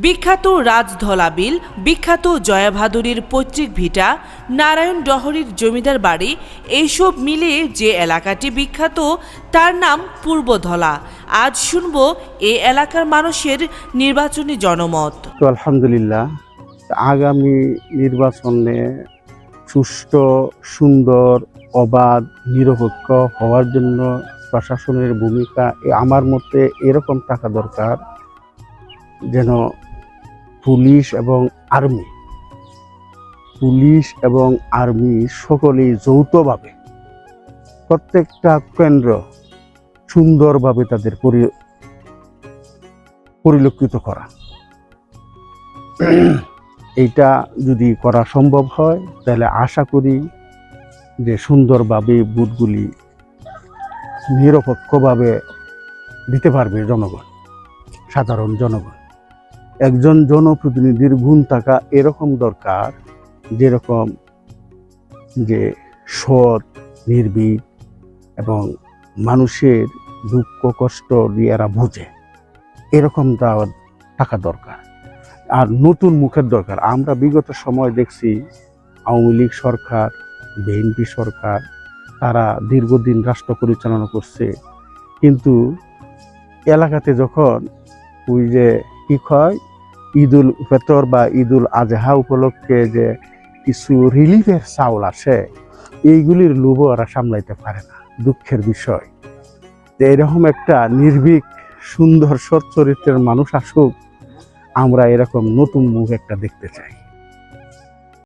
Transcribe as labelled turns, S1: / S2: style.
S1: বিখ্যাত রাজধলা বিল, বিখ্যাত জয়াভাদুরীর পৈতৃক ভিটা, নারায়ণ ডহরীর জমিদার বাড়ি, এইসব মিলে যে এলাকাটি বিখ্যাত তার নাম পূর্বধলা। আজ শুনব এই এলাকার মানুষের নির্বাচনী জনমত।
S2: তো আলহামদুলিল্লাহ, আগামী নির্বাচনে সুষ্ঠু, সুন্দর, অবাধ, নিরপেক্ষ হওয়ার জন্য প্রশাসনের ভূমিকা আমার মতে এরকম থাকা দরকার যেন পুলিশ এবং আর্মি সকলেই যৌথভাবে প্রত্যেকটা কেন্দ্র সুন্দরভাবে তাদের পরিলক্ষিত করা। এইটা যদি করা সম্ভব হয় তাহলে আশা করি যে সুন্দরভাবে বুথগুলি নিরপেক্ষভাবে দিতে পারবে জনগণ, সাধারণ জনগণ। একজন জনপ্রতিনিধির গুণ থাকা এরকম দরকার, যেরকম যে সৎ, নির্ভীক এবং মানুষের দুঃখ কষ্ট দিয়ে এরা বোঝে, এরকম থাকা দরকার। আর নতুন মুখের দরকার। আমরা বিগত সময় দেখছি আওয়ামী লীগ সরকার, বিএনপি সরকার, তারা দীর্ঘদিন রাষ্ট্র পরিচালনা করছে, কিন্তু এলাকাতে যখন ওই যে কি হয় ঈদুল ফিতর বা ঈদুল আজহা উপলক্ষে যে কিছু রিলিফের চাউল আসে, এইগুলির লোভ ওরা সামলাইতে পারে না। দুঃখের বিষয় যে এরকম একটা নির্ভীক, সুন্দর, সৎ চরিত্রের মানুষ আসুক, আমরা এরকম নতুন মুখ একটা দেখতে চাই।